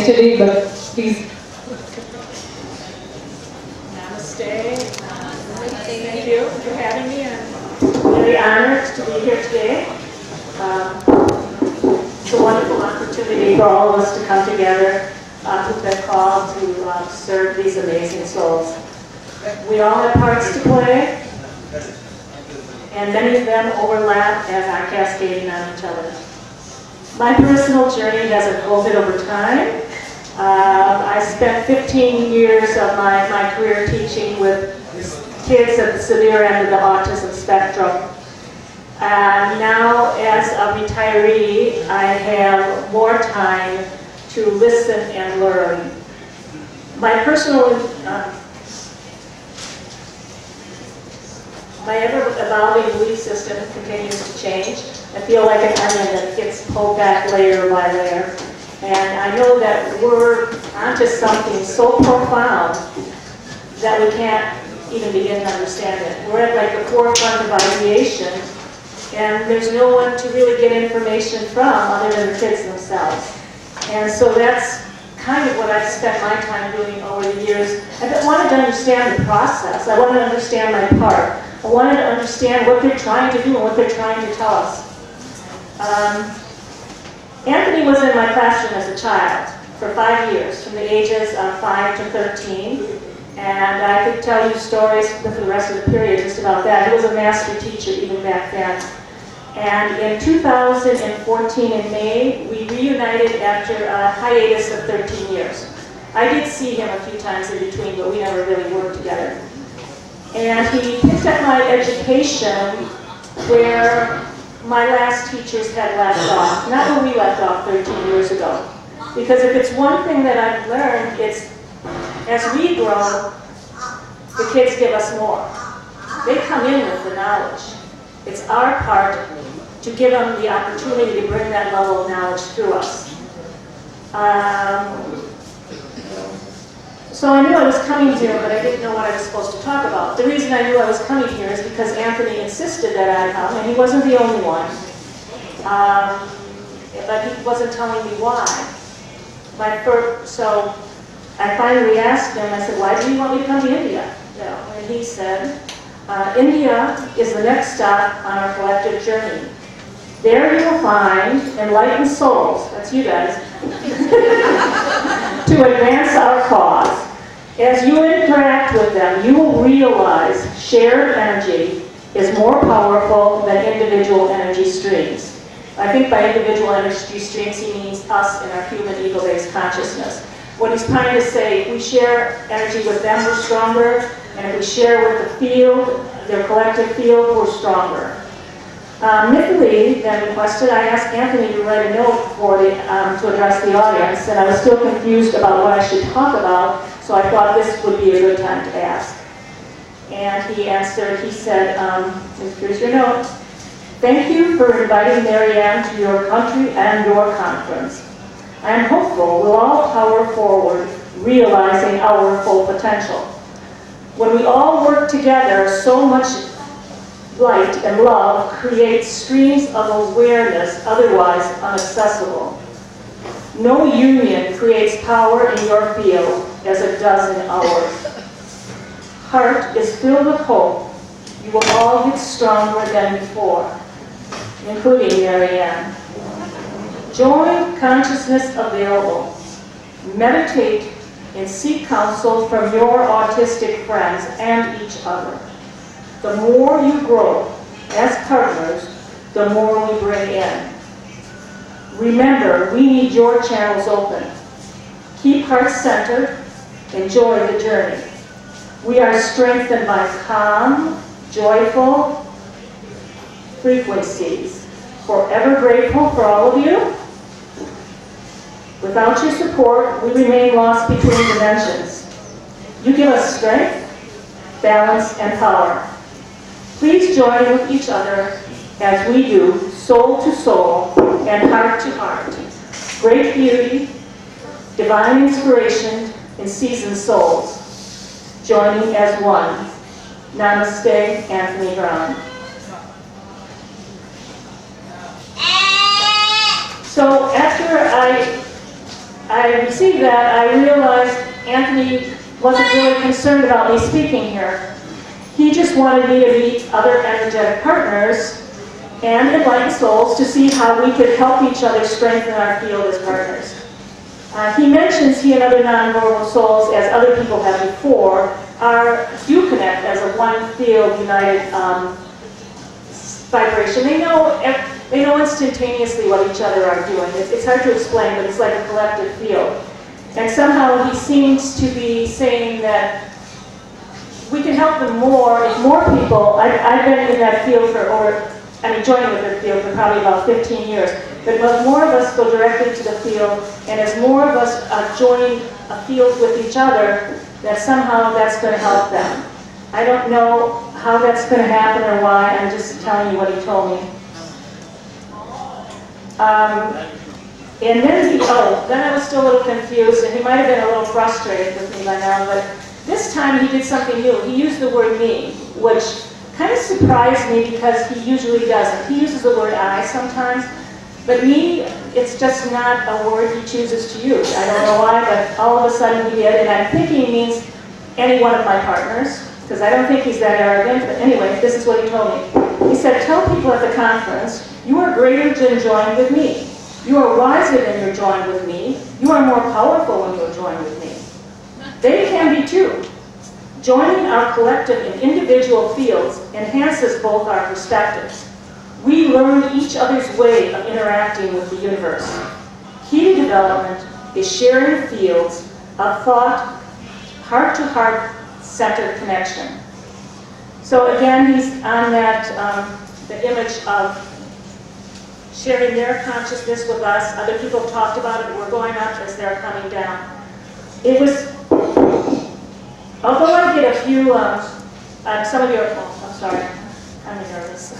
yesterday, but please. Namaste. Thank you for having me. I'm really honored to be here today. It's a wonderful opportunity for all of us to come together who've been called to serve these amazing souls. We all have parts to play, and many of them overlap and are cascading on each other. My personal journey has unfolded over time. I spent 15 years of my career teaching with kids at the severe end of the autism spectrum. Now, as a retiree, I have more time to listen and learn. My personal, my ever-evolving belief system continues to change. I feel like an onion that gets pulled back layer by layer. And I know that we're onto something so profound that we can't even begin to understand it. We're at like the forefront of ideation, and there's no one to really get information from other than the kids themselves. And so that's kind of what I've spent my time doing over the years. I wanted to understand the process. I wanted to understand my part. I wanted to understand what they're trying to do and what they're trying to tell us. Anthony was in my classroom as a child for 5 years, from the ages of 5 to 13. And I could tell you stories for the rest of the period just about that. He was a master teacher even back then. And in 2014 in May, we reunited after a hiatus of 13 years. I did see him a few times in between, but we never really worked together. And he picked up my education where my last teachers had left off, not where we left off 13 years ago. Because if it's one thing that I've learned, it's as we grow, the kids give us more. They come in with the knowledge. It's our part to give them the opportunity to bring that level of knowledge through us. So I knew I was coming here, but I didn't know what I was supposed to talk about. The reason I knew I was coming here is because Anthony insisted that I come, and he wasn't the only one. But he wasn't telling me why. So I finally asked him, I said, why do you want me to come to India? And he said, India is the next stop on our collective journey. There you will find enlightened souls, that's you guys, to advance our cause. As you interact with them, you will realize shared energy is more powerful than individual energy streams. I think by individual energy streams, he means us and our human ego-based consciousness. What he's trying to say, if we share energy with them, we're stronger, and if we share with the field, their collective field, we're stronger. Mithili then requested I ask Anthony to write a note to address the audience, and I was still confused about what I should talk about, so I thought this would be a good time to ask. And he answered, he said, here's your note. Thank you for inviting Marianne to your country and your conference. I am hopeful we'll all power forward, realizing our full potential. When we all work together, so much light and love creates streams of awareness otherwise inaccessible. No union creates power in your field as it does in ours. Heart is filled with hope. You will all get stronger than before, including Marianne. Join consciousness available. Meditate and seek counsel from your autistic friends and each other. The more you grow as partners, the more we bring in. Remember, we need your channels open. Keep heart-centered. Enjoy the journey. We are strengthened by calm, joyful frequencies. Forever grateful for all of you. Without your support, we remain lost between dimensions. You give us strength, balance, and power. Please join with each other as we do, soul to soul and heart to heart. Great beauty, divine inspiration in seasoned souls, joining as one. Namaste, Anthony Brown. So after I received that, I realized Anthony wasn't really concerned about me speaking here. He just wanted me to meet other energetic partners and enlightened souls to see how we could help each other strengthen our field as partners. He mentions he and other non-normal souls, as other people have before, do connect as a one field united vibration. They know instantaneously what each other are doing. It's hard to explain, but it's like a collective field. And somehow he seems to be saying that we can help them more if more people. I've been in that field joining with the field for probably about 15 years. But as more of us go directly to the field, and as more of us join a field with each other, that somehow that's going to help them. I don't know how that's going to happen or why. I'm just telling you what he told me. And then I was still a little confused, and he might have been a little frustrated with me by now, but this time he did something new. He used the word me, which kind of surprised me because he usually doesn't. He uses the word I sometimes, but me, it's just not a word he chooses to use. I don't know why, but all of a sudden he did, and I'm thinking he means any one of my partners, because I don't think he's that arrogant, but anyway, this is what he told me. He said, tell people at the conference, you are greater than joined with me. You are wiser than you're joined with me. You are more powerful when you're joined with me. They can be too. Joining our collective and individual fields enhances both our perspectives. We learn each other's way of interacting with the universe. Key to development is sharing fields of thought, heart-to-heart centered connection. So again, he's on that, the image of sharing their consciousness with us. Other people have talked about it. We're going up as they're coming down. It was, although I get a few, some of you are, I'm sorry, I'm nervous.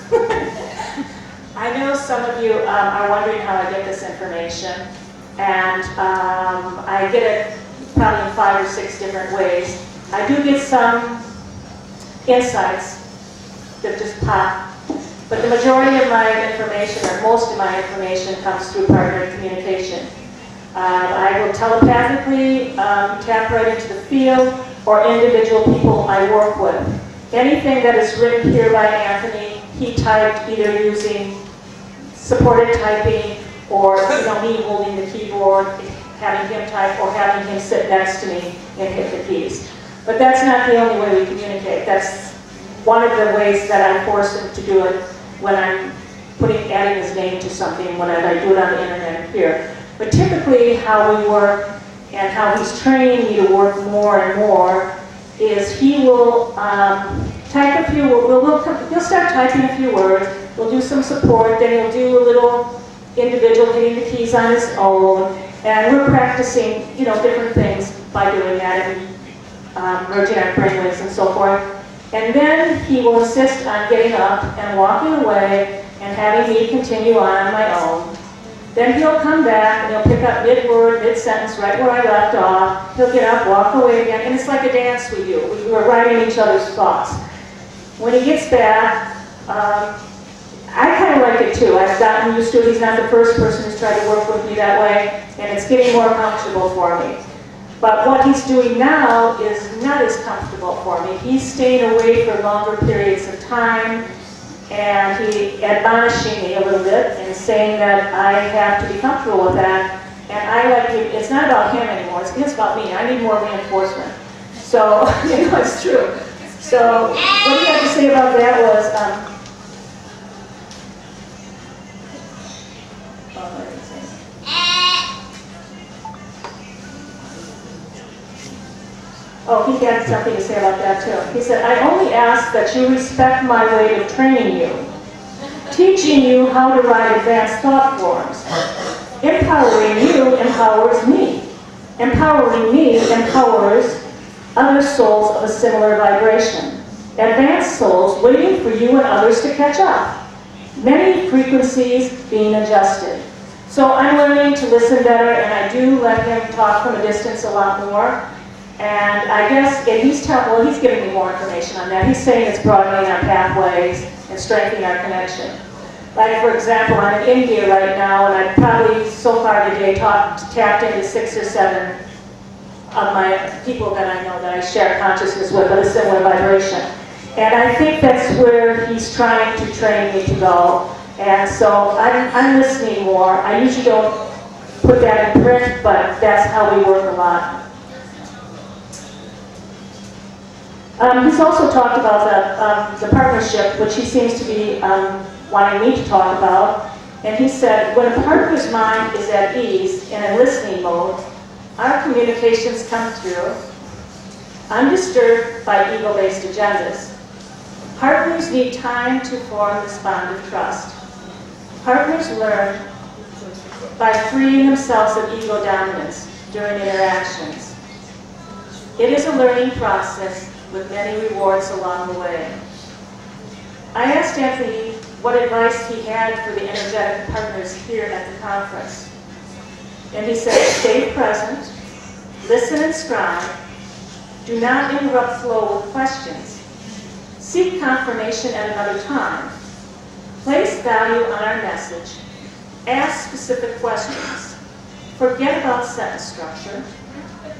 I know some of you are wondering how I get this information, and I get it probably in 5 or 6 different ways. I do get some insights that just pop, but the majority of my information, or most of my information, comes through partner communication. I will telepathically tap right into the field, or individual people I work with. Anything that is written here by Anthony, he typed either using supported typing, or me holding the keyboard, having him type, or having him sit next to me and hit the keys. But that's not the only way we communicate. That's one of the ways that I force him to do it when I'm adding his name to something, when I do it on the internet here. But typically how we work and how he's training me to work more and more is he will type a few words, he'll start typing a few words, we'll do some support, then he'll do a little individual hitting the keys on his own, and we're practicing, different things by doing that, and merging our brainwaves and so forth. And then he will insist on getting up and walking away and having me continue on my own. Then he'll come back and he'll pick up mid-word, mid-sentence, right where I left off. He'll get up, walk away again, and it's like a dance we do. We're writing each other's thoughts. When he gets back, I kind of like it too. I've gotten used to it. He's not the first person who's tried to work with me that way, and it's getting more comfortable for me. But what he's doing now is not as comfortable for me. He's staying away for longer periods of time, and he admonishing me a little bit and saying that I have to be comfortable with that. And I like it. It's not about him anymore. It's about me. I need more reinforcement. So, it's true. So, what he had to say about that was, oh, he had something to say about that too. He said, I only ask that you respect my way of training you, teaching you how to write advanced thought forms. Empowering you empowers me. Empowering me empowers other souls of a similar vibration. Advanced souls waiting for you and others to catch up. Many frequencies being adjusted. So I'm learning to listen better, and I do let him talk from a distance a lot more. And I guess, and he's giving me more information on that. He's saying it's broadening our pathways and strengthening our connection. Like, for example, I'm in India right now, and I've probably so far today tapped into 6 or 7 of my people that I know that I share consciousness with, but a similar vibration. And I think that's where he's trying to train me to go. And so I'm listening more. I usually don't put that in print, but that's how we work a lot. He's also talked about the partnership, which he seems to be wanting me to talk about. And he said, when a partner's mind is at ease and in listening mode, our communications come through undisturbed by ego-based agendas. Partners need time to form this bond of trust. Partners learn by freeing themselves of ego dominance during interactions. It is a learning process with many rewards along the way. I asked Anthony what advice he had for the energetic partners here at the conference. And he said, stay present, listen and strive, do not interrupt flow with questions, seek confirmation at another time, place value on our message, ask specific questions, forget about sentence structure,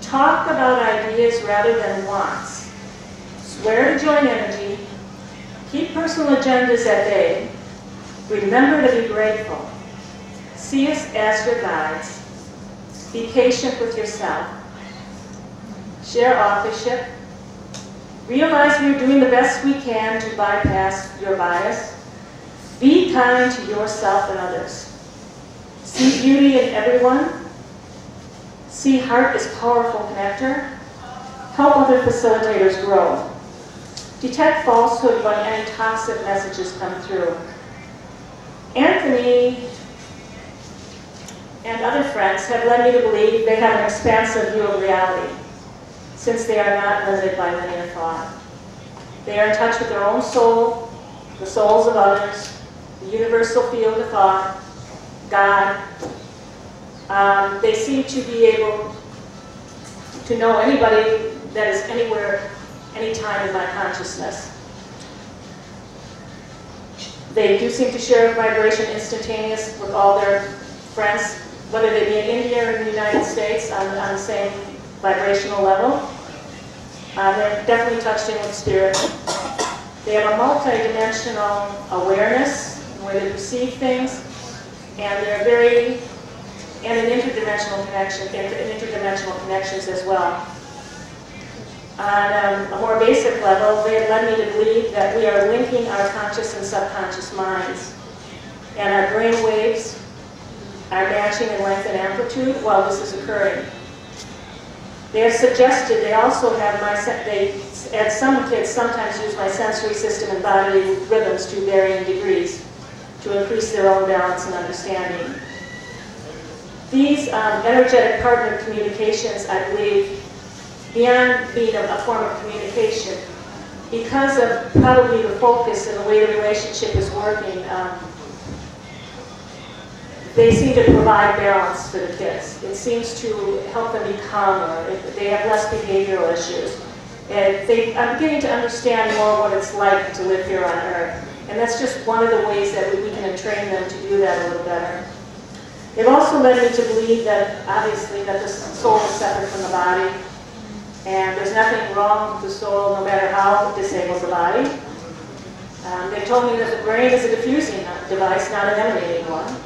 talk about ideas rather than wants, swear to join energy, keep personal agendas at bay, remember to be grateful, see us as your guides, be patient with yourself, share authorship, realize we are doing the best we can to bypass your bias, be kind to yourself and others, see beauty in everyone, see heart as powerful connector, help other facilitators grow, detect falsehood when any toxic messages come through. Anthony and other friends have led me to believe they have an expansive view of reality, since they are not limited by linear thought. They are in touch with their own soul, the souls of others, the universal field of thought, God. They seem to be able to know anybody that is anywhere, anytime in my consciousness. They do seem to share vibration instantaneous with all their friends, whether they be in India or in the United States, on the same vibrational level. They're definitely touched in with spirit. They have a multi-dimensional awareness in the way they perceive things, and they're and an interdimensional connections as well. On a more basic level, they have led me to believe that we are linking our conscious and subconscious minds, and our brain waves are matching in length and amplitude while this is occurring. They have suggested they also have some kids sometimes use my sensory system and bodily rhythms to varying degrees to increase their own balance and understanding. These energetic partner communications, I believe, beyond being a form of communication, because of probably the focus and the way the relationship is working, they seem to provide balance for the kids. It seems to help them be calmer. They have less behavioral issues. And I'm beginning to understand more what it's like to live here on Earth. And that's just one of the ways that we can train them to do that a little better. They've also led me to believe that, obviously, that the soul is separate from the body. And there's nothing wrong with the soul, no matter how it disables the body. They told me that the brain is a diffusing device, not an emanating one.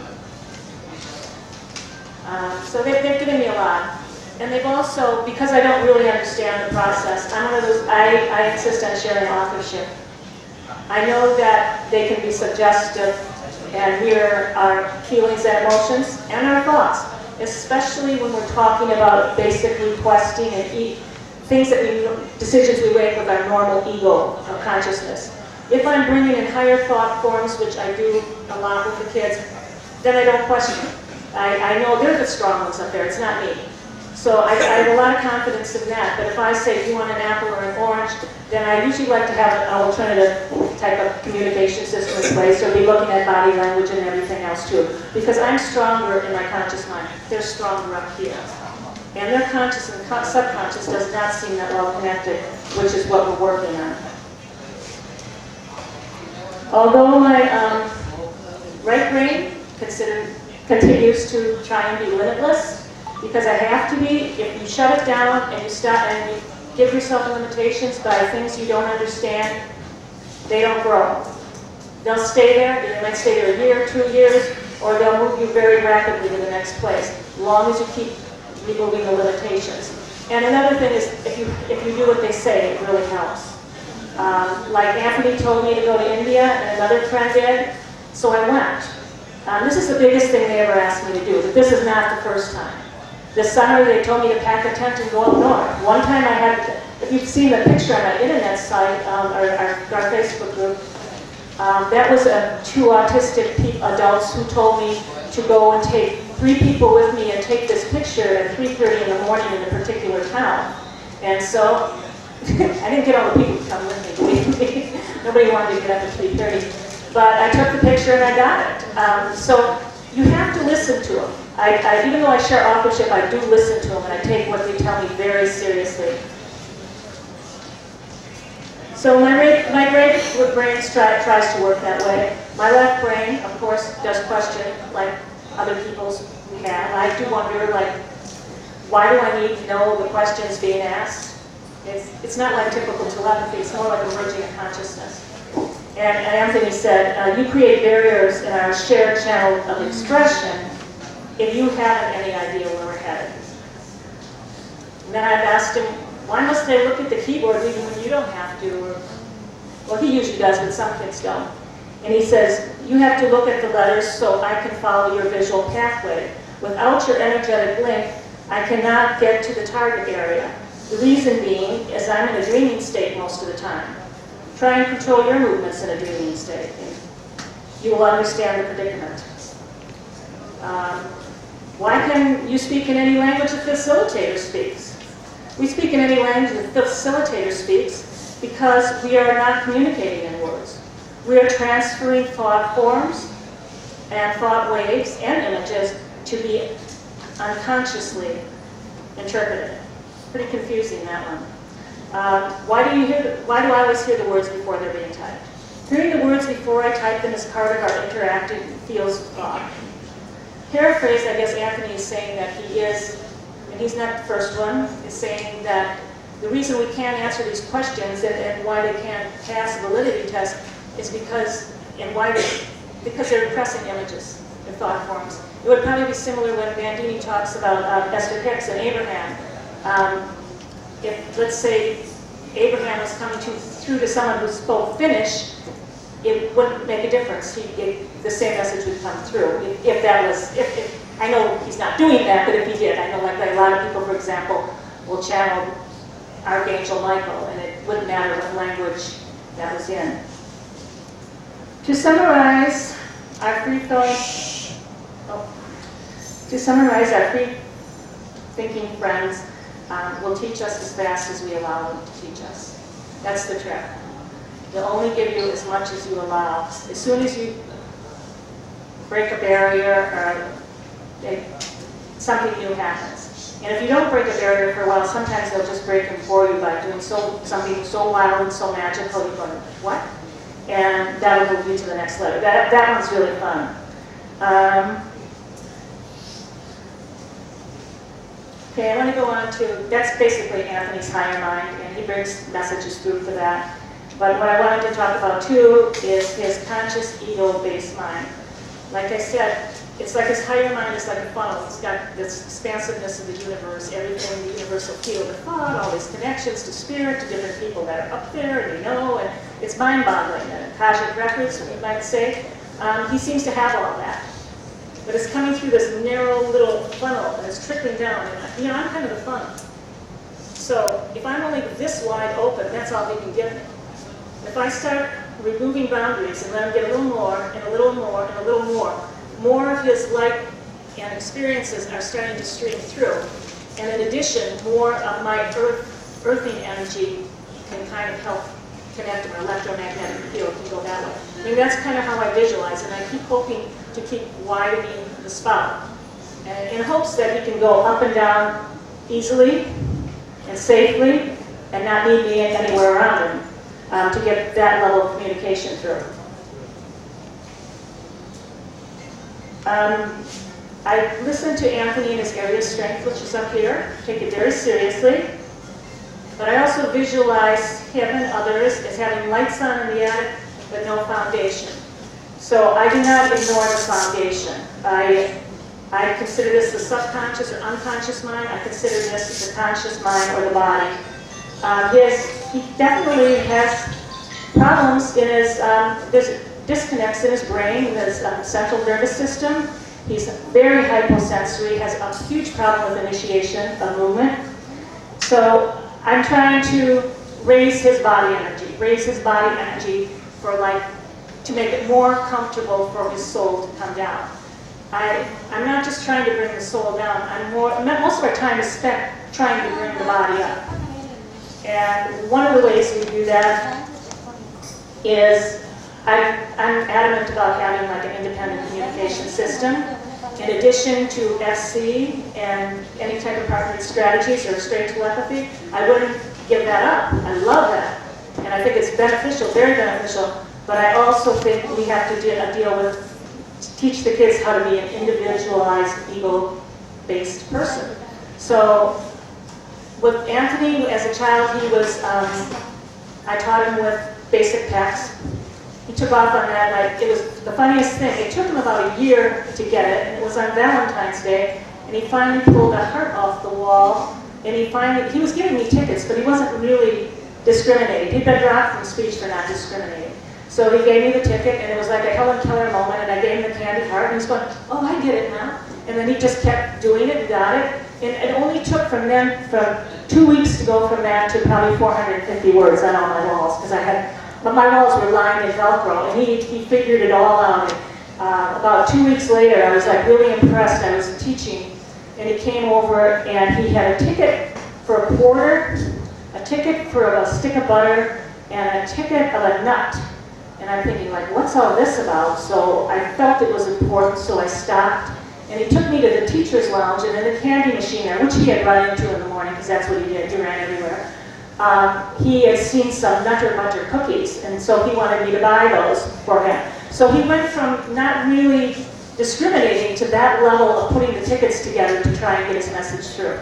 So they've given me a lot. And they've also, because I don't really understand the process, I'm one of those, I insist on sharing authorship. I know that they can be suggestive and mirror our feelings and emotions and our thoughts, especially when we're talking about basically questing and things decisions we make with our normal ego of consciousness. If I'm bringing in higher thought forms, which I do a lot with the kids, then I don't question. I know they're the strong ones up there, it's not me. So I have a lot of confidence in that, but if I say, do you want an apple or an orange, then I usually like to have an alternative type of communication system in place, or be looking at body language and everything else too. Because I'm stronger in my conscious mind. They're stronger up here. And their conscious and subconscious does not seem that well connected, which is what we're working on. Although my Right brain continues to try and be limitless, because I have to be. If you shut it down and you stop and you give yourself limitations by things you don't understand, they don't grow. They'll stay there. They might stay there a year, 2 years, or they'll move you very rapidly to the next place, as long as you keep removing the limitations. And another thing is, if you do what they say, it really helps. Like Anthony told me to go to India, and another friend did, so I went. This is the biggest thing they ever asked me to do, but this is not the first time. This summer, they told me to pack a tent and go up north. One time I had, if you've seen the picture on my internet site, our Facebook group, that was two autistic adults who told me to go and take 3 people with me and take this picture at 3:30 in the morning in a particular town. And so, I didn't get all the people to come with me, believe me. Nobody wanted to get up at 3:30. But I took the picture and I got it. So you have to listen to them. Even though I share authorship, I do listen to them, and I take what they tell me very seriously. So my right brain tries to work that way. My left brain, of course, does question, like other people's have. I do wonder, like, why do I need to know the questions being asked? It's not like typical telepathy. It's more like a merging of consciousness. And Anthony said, you create barriers in our shared channel of expression if you haven't any idea where we're headed. And then I've asked him, why must they look at the keyboard even when you don't have to? Or, well, he usually does, but some kids don't. And he says, you have to look at the letters so I can follow your visual pathway. Without your energetic link, I cannot get to the target area. The reason being is I'm in a dreaming state most of the time. Try and control your movements in a dreaming state. You will understand the predicament. Why can you speak in any language a facilitator speaks? We speak in any language the facilitator speaks because we are not communicating in words. We are transferring thought forms and thought waves and images to be unconsciously interpreted. Pretty confusing, that one. Why do I always hear the words before they're being typed? Hearing the words before I type them is part of our interactive fields of thought. Paraphrase, I guess Anthony is saying that he is, and he's not the first one, is saying that the reason we can't answer these questions and why they can't pass a validity test is because they're impressing images and thought forms. It would probably be similar when Bandini talks about Esther Hicks and Abraham. If, let's say, Abraham was coming through to someone who spoke Finnish, it wouldn't make a difference. The same message would come through. If I know he's not doing that, but if he did, I know like a lot of people, for example, will channel Archangel Michael, and it wouldn't matter what language that was in. To summarize, our free-thinking friends will teach us as fast as we allow them to teach us. That's the trick. They'll only give you as much as you allow. As soon as you break a barrier, something new happens. And if you don't break a barrier for a while, sometimes they'll just break them for you by doing something so wild and so magical, you're going, what? And that'll move you to the next level. That one's really fun. Okay, I want to go on to, that's basically Anthony's higher mind, and he brings messages through for that. But what I wanted to talk about too is his conscious ego-based mind. Like I said, it's like his higher mind is like a funnel. It's got this expansiveness of the universe, everything, the universal field of thought, all these connections to spirit, to different people that are up there and they know, and it's mind-boggling. And Akashic records, you might say, he seems to have all that. But it's coming through this narrow little funnel and it's trickling down. And I'm kind of the funnel. So if I'm only this wide open, that's all he can give me. If I start removing boundaries and let him get a little more and a little more and a little more of his light and experiences are starting to stream through. And in addition, more of my earthing energy can kind of help connect my electromagnetic field can go that way. I mean, that's kind of how I visualize, and I keep hoping to keep widening the spout. And in hopes that he can go up and down easily and safely and not need me anywhere around him to get that level of communication through. I listen to Anthony in his area of strength, which is up here, take it very seriously. But I also visualize him and others as having lights on in the attic, but no foundation. So I do not ignore the foundation. I consider this the subconscious or unconscious mind. I consider this the conscious mind or the body. He definitely has problems in his, there's disconnects in his brain, in his central nervous system. He's very hyposensory, has a huge problem with initiation of movement. So I'm trying to raise his body energy for to make it more comfortable for his soul to come down. I'm not just trying to bring the soul down, most of our time is spent trying to bring the body up. And one of the ways we do that is I'm adamant about having an independent communication system. In addition to SC and any type of partnering strategies or straight telepathy, I wouldn't give that up. I love that. And I think it's beneficial, very beneficial. But I also think we have to teach the kids how to be an individualized, ego-based person. So with Anthony, as a child, I taught him with basic text. He took off on that. It was the funniest thing. It took him about a year to get it, and it was on Valentine's Day, and he finally pulled a heart off the wall, and he was giving me tickets, but he wasn't really discriminating. He'd been dropped from speech for not discriminating. So he gave me the ticket, and it was like a Helen Keller moment, and I gave him the candy heart, and he's going, oh, I get it now. And then he just kept doing it and got it. And it only took from 2 weeks to go from that to probably 450 words on all my walls, but my walls were lined in Velcro, and he figured it all out. And, about 2 weeks later, I was really impressed. I was teaching, and he came over, and he had a ticket for a quarter, a ticket for a stick of butter, and a ticket of a nut. And I'm thinking, what's all this about? So I felt it was important, so I stopped. And he took me to the teacher's lounge, and in the candy machine there, which he had run into in the morning, because that's what he did, he ran everywhere. He had seen some Nutter Butter cookies, and so he wanted me to buy those for him. So he went from not really discriminating to that level of putting the tickets together to try and get his message through.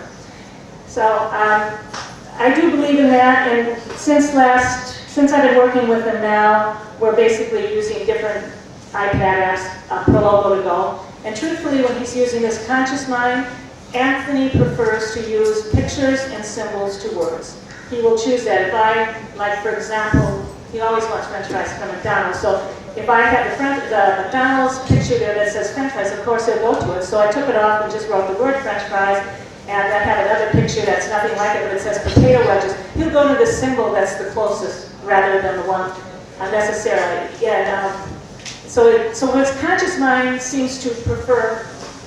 So I do believe in that, and since I've been working with him now, we're basically using different iPad apps, Prologo to go. And truthfully, when he's using his conscious mind, Anthony prefers to use pictures and symbols to words. He will choose that. If I, for example, he always wants French fries from McDonald's. So if I have the McDonald's picture there that says French fries, of course he'll go to it. So I took it off and just wrote the word French fries, and I have another picture that's nothing like it, but it says potato wedges. He'll go to the symbol that's the closest rather than the one unnecessarily. So his conscious mind seems to prefer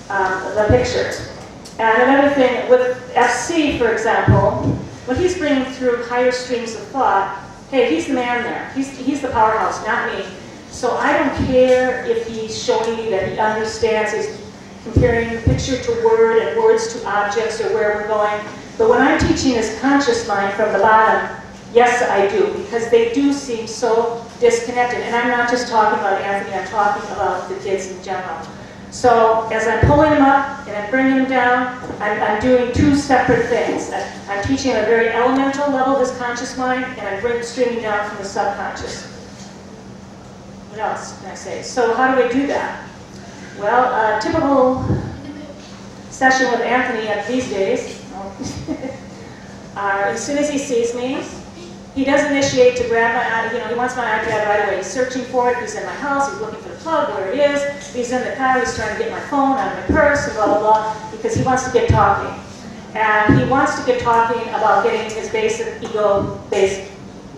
the pictures. And another thing, with FC, for example, when he's bringing through higher streams of thought, hey, he's the man there. He's the powerhouse, not me. So I don't care if he's showing me that he understands, he's comparing picture to word and words to objects or where we're going. But when I'm teaching his conscious mind from the bottom, yes, I do, because they do seem so disconnected. And I'm not just talking about Anthony, I'm talking about the kids in general. So as I'm pulling them up and I'm bringing them down, I'm doing two separate things. I'm teaching at a very elemental level, this conscious mind, and I'm streaming down from the subconscious. What else can I say? So how do I do that? Well, a typical session with Anthony these days, as soon as he sees me, he does initiate to grab my, he wants my iPad right away. He's searching for it. He's in my house. He's looking for the plug, where it is. He's in the car. He's trying to get my phone out of my purse, blah, blah, blah, because he wants to get talking. And he wants to get talking about getting his basic ego-based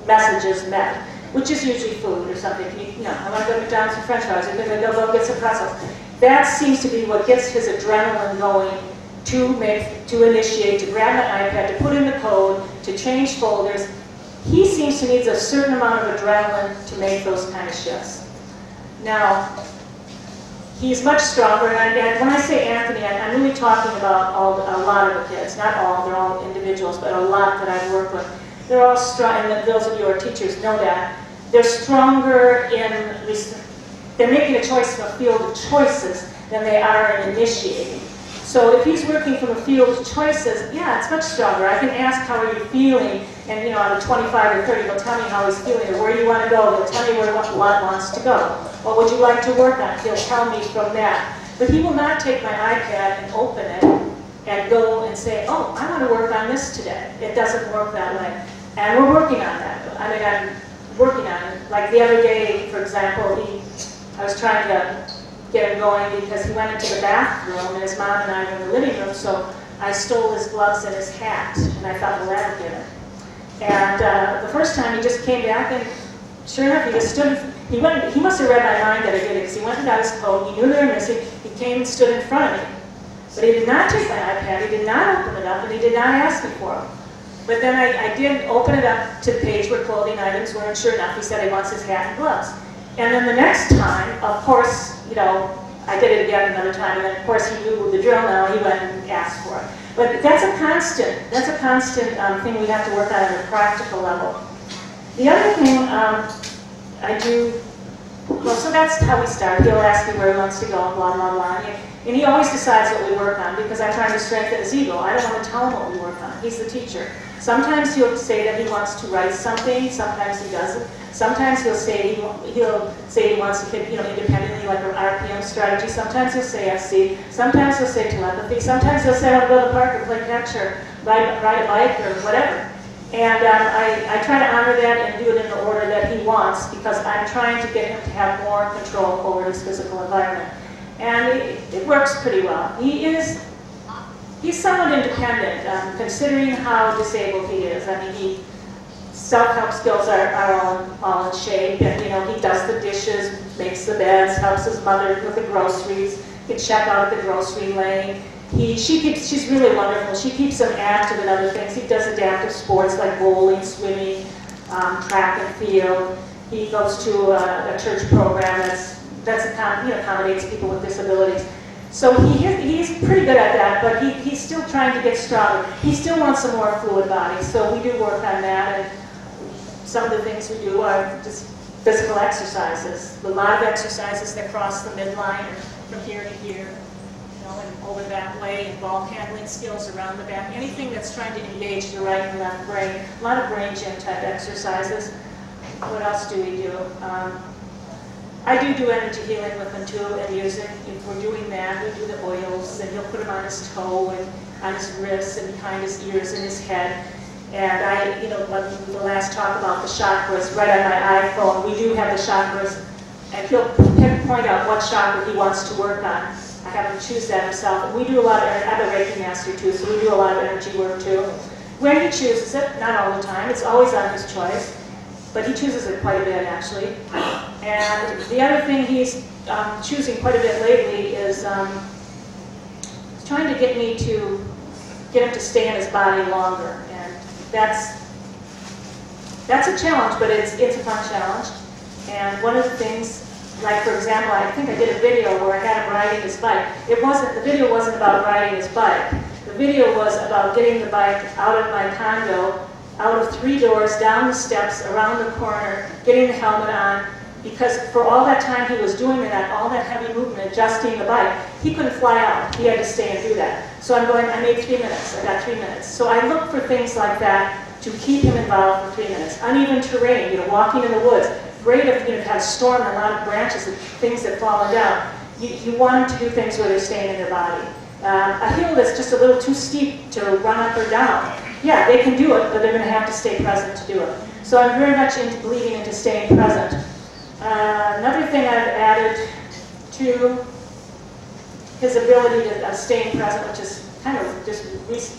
messages met, which is usually food or something. I want to go to McDonald's and French fries. I'm going to go get some pretzels. That seems to be what gets his adrenaline going to initiate, to grab my iPad, to put in the code, to change folders. He seems to need a certain amount of adrenaline to make those kind of shifts. Now, he's much stronger, and when I say Anthony, I'm really talking about a lot of the kids. Not all, they're all individuals, but a lot that I've worked with. They're all strong, and those of you who are teachers know that. They're stronger they're making a choice from a field of choices than they are in initiating. So if he's working from a field of choices, yeah, it's much stronger. I can ask, how are you feeling? And you know, out of 25 or 30, he'll tell me how he's feeling, or where do you want to go? He'll tell me where blood wants to go. What would you like to work on? He'll tell me from that. But he will not take my iPad and open it and go and say, oh, I want to work on this today. It doesn't work that way. And we're working on that. I mean, I'm working on it. Like the other day, for example, I was trying to get him going because he went into the bathroom and his mom and I were in the living room, so I stole his gloves and his hat, and I thought, well, that'll get him. And the first time he just came back, and sure enough, he just stood, he must have read my mind that I did it, because he went and got his coat, he knew they were missing, he came and stood in front of me. But he did not take my iPad, he did not open it up, and he did not ask me for them. But then I did open it up to the page where clothing items were, and sure enough, he said he wants his hat and gloves. And then the next time, of course, you know, I did it again another time, and then of course he knew the drill now, he went and asked for it. But that's a constant thing we have to work on at a practical level. The other thing I do, well, so that's how we start. He'll ask me where he wants to go, and blah, blah, blah. And he always decides what we work on, because I'm trying to strengthen his ego. I don't want to tell him what we work on. He's the teacher. Sometimes he'll say that he wants to write something, sometimes he doesn't. Sometimes he'll say he wants to hit, you know, independently, like an RPM strategy. Sometimes he'll say FC. Sometimes he'll say telepathy. Sometimes he'll say I want to go to the park and play catch or ride a bike or whatever. And I try to honor that and do it in the order that he wants, because I'm trying to get him to have more control over his physical environment. And it works pretty well. He's somewhat independent, considering how disabled he is. I mean, self-help skills are all in shape, and you know, he does the dishes, makes the beds, helps his mother with the groceries, can check out at the grocery lane. She's really wonderful. She keeps him active in other things. He does adaptive sports like bowling, swimming, track and field. He goes to a church program that accommodates people with disabilities. So he's pretty good at that, but he's still trying to get stronger. He still wants some more fluid body, so we do work on that. And some of the things we do are just physical exercises. A lot of exercises that cross the midline from here to here, you know, and over that way, and ball handling skills around the back. Anything that's trying to engage the right and left brain. A lot of brain gym type exercises. What else do we do? I do energy healing with him too, and music. If we're doing that, we do the oils, and he'll put them on his toe and on his wrists and behind his ears and his head. And the last talk about the chakras, right on my iPhone, we do have the chakras, and he'll point out what chakra he wants to work on. I have him choose that himself. And we do a lot of, I'm a Reiki master too, so we do a lot of energy work too. When he chooses it, not all the time, it's always on his choice, but he chooses it quite a bit actually. And the other thing he's choosing quite a bit lately is trying to get me to get him to stay in his body longer. And that's a challenge, but it's a fun challenge. And one of the things, like for example, I think I did a video where I had him riding his bike. The video wasn't about riding his bike. The video was about getting the bike out of my condo, out of 3 doors, down the steps, around the corner, getting the helmet on, because for all that time he was doing that, all that heavy movement, adjusting the bike, he couldn't fly out. He had to stay and do that. So I made 3 minutes. I got 3 minutes. So I look for things like that to keep him involved for 3 minutes. Uneven terrain, walking in the woods. Great if you've had a storm and a lot of branches and things that fallen down. You want them to do things where they're staying in their body. A hill that's just a little too steep to run up or down. Yeah, they can do it, but they're going to have to stay present to do it. So I'm very much believing into staying present. Another thing I've added to his ability to staying present, which is kind of just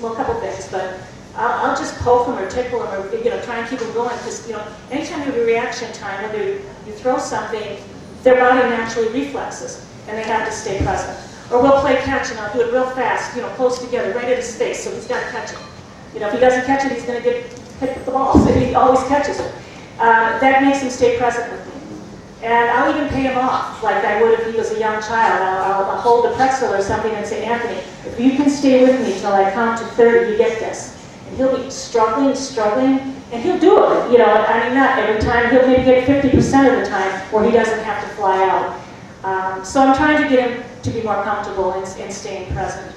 a couple things, but I'll just poke him or tickle him or try and keep him going, because anytime you have a reaction time, whether you throw something, their body naturally reflexes and they have to stay present. Or we'll play catch and I'll do it real fast, close together, right at his face, so he's got to catch it. If he doesn't catch it, he's going to get hit with the ball, so he always catches it. That makes him stay present with me. And I'll even pay him off, like I would if he was a young child. I'll hold a pretzel or something and say, Anthony, if you can stay with me till I count to 30, you get this. And he'll be struggling, and he'll do it. Not every time. He'll maybe get 50% of the time where he doesn't have to fly out. So I'm trying to get him to be more comfortable in staying present.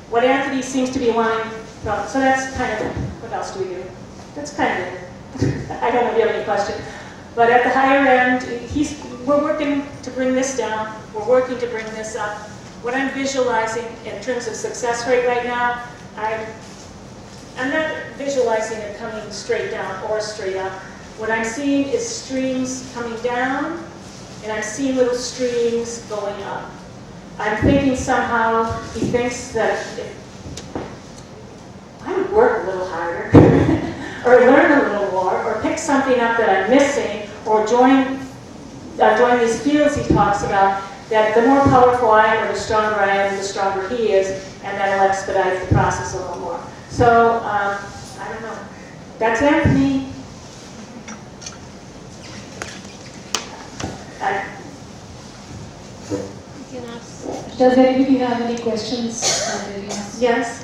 What Anthony seems to be wanting, well, so that's kind of, what else do we do? That's kind of it. I don't know if you have any questions. But at the higher end, we're working to bring this down. We're working to bring this up. What I'm visualizing in terms of success rate right now, I'm not visualizing it coming straight down or straight up. What I'm seeing is streams coming down, and I'm seeing little streams going up. I'm thinking somehow he thinks that if I would work a little harder, or learn a little more, or pick something up that I'm missing, or join these fields he talks about, that the more powerful I am, or the stronger I am, the stronger he is, and that will expedite the process a little more. So, I don't know. That's Anthony. Does anybody have any questions? Yes?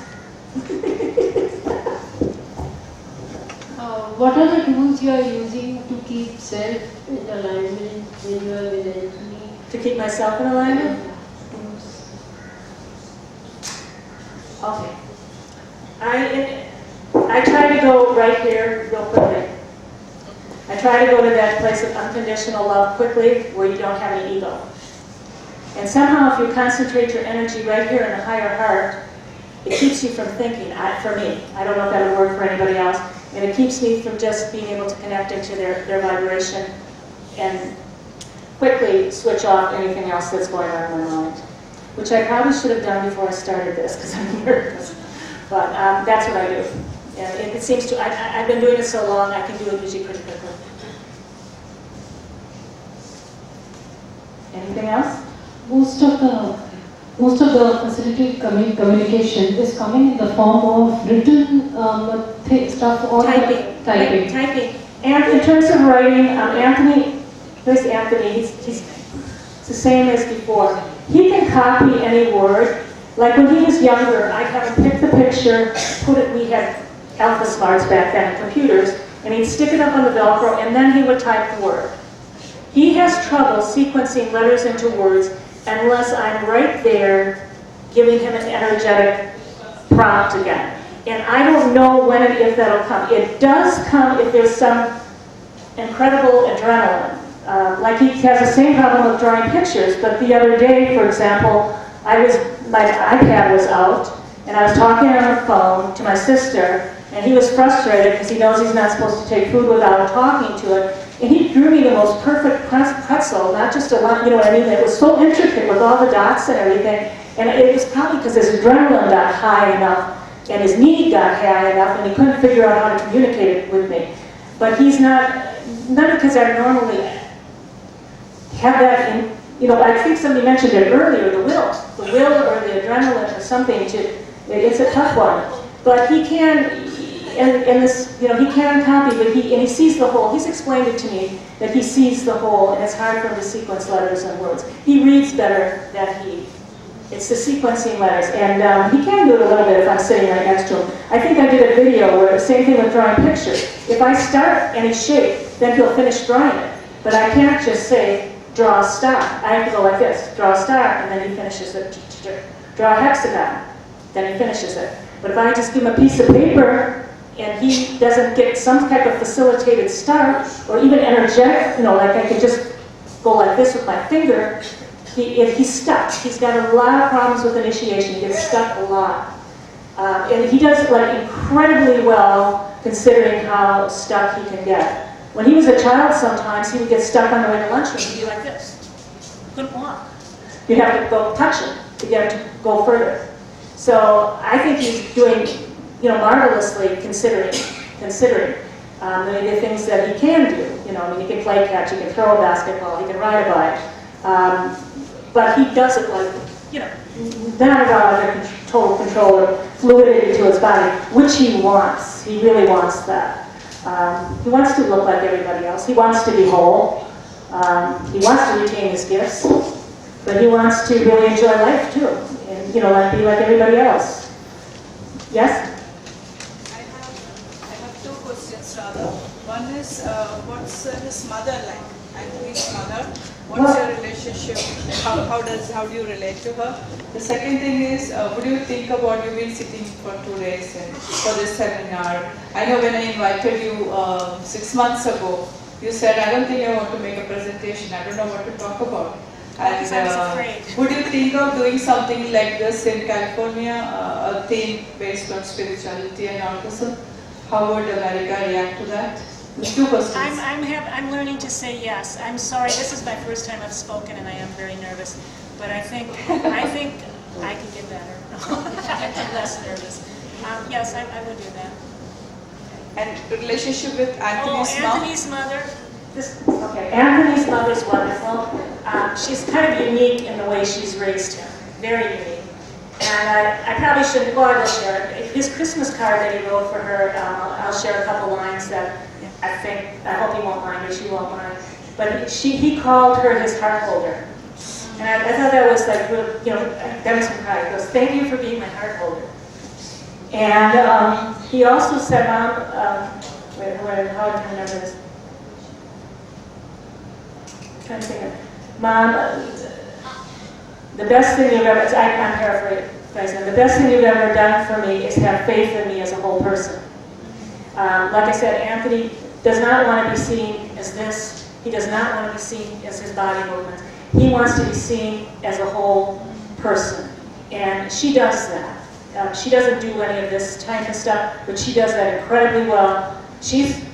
What are the tools you are using to keep self in alignment when you are with Anthony? To keep myself in alignment? Okay. I try to go right here real quickly. I try to go to that place of unconditional love quickly where you don't have any ego. And somehow if you concentrate your energy right here in the higher heart, it keeps you from thinking, for me. I don't know if that would work for anybody else. And it keeps me from just being able to connect into their vibration and quickly switch off anything else that's going on in my mind. Which I probably should have done before I started this because I'm nervous. But that's what I do. And it seems to, I've been doing it so long, I can do it usually pretty quickly. Anything else? Most of the facilitated communication is coming in the form of written stuff or Typing. typing. And in terms of writing, Anthony, there's Anthony, he's the same as before. He can copy any word. Like when he was younger, I'd have him pick the picture, we had Alpha Smarts back then in computers, and he'd stick it up on the Velcro, and then he would type the word. He has trouble sequencing letters into words unless I'm right there giving him an energetic prompt again. And I don't know when and if that'll come. It does come if there's some incredible adrenaline. Like he has the same problem with drawing pictures, but the other day, for example, my iPad was out, and I was talking on the phone to my sister, and he was frustrated because he knows he's not supposed to take food without talking to it. And he drew me the most perfect pretzel, not just a lot, you know what I mean? It was so intricate with all the dots and everything. And it was probably because his adrenaline got high enough and his need got high enough and he couldn't figure out how to communicate it with me. But he's not because I normally have that in, you know, I think somebody mentioned it earlier, the will or the adrenaline or something, it's a tough one. But he can, and this, you know, he can copy, but he sees the whole. He's explained it to me that he sees the whole, and it's hard for him to sequence letters and words. He reads better than it's the sequencing letters, and he can do it a little bit if I'm sitting right next to him. I think I did a video where the same thing with drawing pictures. If I start any shape, then he'll finish drawing it. But I can't just say, draw a star. I have to go like this, draw a star, and then he finishes it. Draw a hexagon, then he finishes it. But if I just give him a piece of paper, and he doesn't get some type of facilitated start, or even energetic, you know, like I could just go like this with my finger, he's stuck. He's got a lot of problems with initiation. He gets stuck a lot. And he does it like incredibly well, considering how stuck he can get. When he was a child, sometimes he would get stuck on the way to lunchroom. He'd be like this. Couldn't walk. You'd have to go touch him to get him to go further. So I think he's doing, you know, marvelously considering the things that he can do. You know, I mean, he can play catch, he can throw a basketball, he can ride a bike. But he does it like, you know, not at all under total control or fluidity to his body, which he wants. He really wants that. He wants to look like everybody else. He wants to be whole. He wants to retain his gifts. But he wants to really enjoy life too. And, you know, like be like everybody else. Yes? I have two questions rather. One is, what's his mother like? Anthony's mother. What's your relationship? How do you relate to her? The second thing is, would you think about you've been sitting for 2 days and for this seminar? I know when I invited you 6 months ago, you said, I don't think I want to make a presentation. I don't know what to talk about. Because I was afraid. Would you think of doing something like this in California, a theme based on spirituality and autism? How would America react to that? There's 2 questions. I'm learning to say yes. I'm sorry, this is my first time I've spoken and I am very nervous. But I think I can get better. I'm less nervous. Yes, I would do that. And the relationship with Anthony's mom? Anthony's mother. Okay, Anthony's mother's wonderful. She's kind of unique in the way she's raised him, very unique. And I probably shouldn't, well, I will share it. His Christmas card that he wrote for her, I'll share a couple lines that I hope he won't mind or she won't mind. But he called her his heart holder. And I thought that was like, that was some pride. He goes, thank you for being my heart holder. And he also said, Mom, how do I remember this? I'm trying to think of, Mom, the best thing you've ever, I'm paraphrasing, the best thing you've ever done for me is have faith in me as a whole person. Like I said, Anthony does not want to be seen as this. He does not want to be seen as his body movements. He wants to be seen as a whole person. And she does that. She doesn't do any of this type of stuff, but she does that incredibly well. She's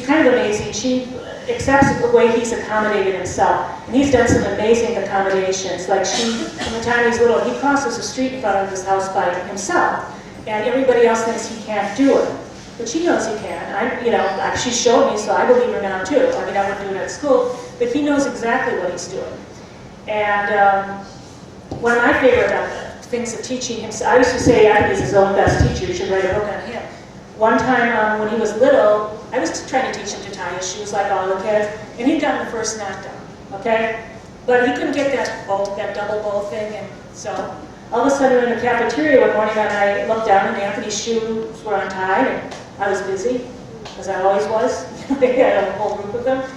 kind of amazing. She accepts the way he's accommodated himself. And he's done some amazing accommodations. Like from the time he's little, he crosses the street in front of his house by himself. And everybody else thinks he can't do it. But she knows he can. She showed me, so I believe her now too. I mean, I wouldn't do it at school, but he knows exactly what he's doing. And one of my favorite things of teaching him, I used to say Anthony's his own best teacher. You should write a book on him. One time when he was little, I was trying to teach him to tie his shoes like all the kids, and he'd gotten the first knot down, okay? But he couldn't get that double bow thing, and so all of a sudden we were in the cafeteria one morning and I looked down and Anthony's shoes were untied, and I was busy, as I always was. They had a whole group of them.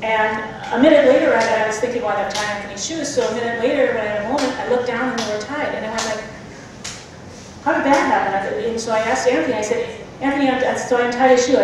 And a minute later, I was thinking, well, I got to tie Anthony's shoes. So a minute later, when I had a moment, I looked down and they were tied. And I went like, how did that happen? And so I asked Anthony, I said, Anthony, so I untied his shoe. I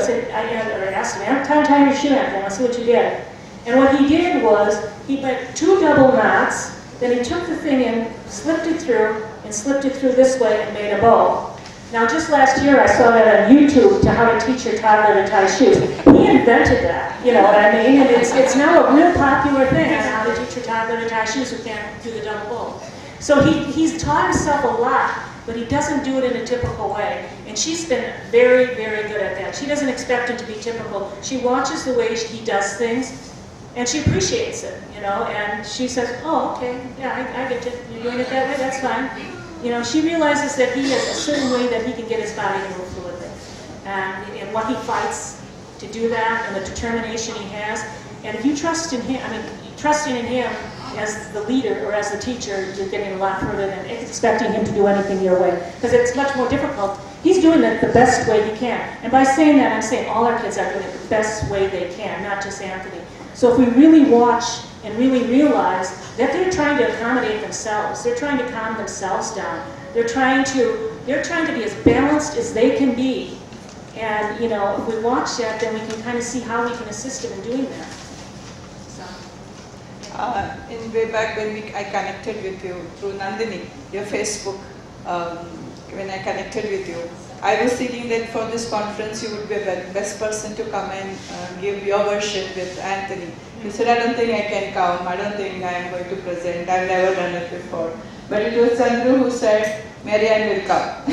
asked him, untie your shoe, Anthony, let's see what you did. And what he did was, he went 2 double knots, then he took the thing and slipped it through this way and made a bow. Now, just last year, I saw that on YouTube to how to teach your toddler to tie shoes. He invented that, you know what I mean? And it's now a real popular thing on how to teach your toddler to tie shoes who can't do the double bow. So he's taught himself a lot, but he doesn't do it in a typical way. And she's been very, very good at that. She doesn't expect him to be typical. She watches the way he does things, and she appreciates it, you know? And she says, oh, okay, yeah, I get it. You're doing it that way, that's fine. You know, she realizes that he has a certain way that he can get his body to move fluidly. And what he fights to do that, and the determination he has. And if you trust in him, trusting in him as the leader or as the teacher, you're getting a lot further than expecting him to do anything your way. Because it's much more difficult. He's doing it the best way he can. And by saying that, I'm saying all our kids are doing it the best way they can, not just Anthony. So if we really watch and really realize that they're trying to accommodate themselves, they're trying to calm themselves down, they're trying to be as balanced as they can be. And, you know, if we watch that, then we can kind of see how we can assist them in doing that. In way back when I connected with you through Nandini, your Facebook, when I connected with you, I was thinking that for this conference you would be the best person to come and give your worship with Anthony. You said, I don't think I can come, I don't think I am going to present, I've never done it before. But it was Chandru who said, Marianne will come.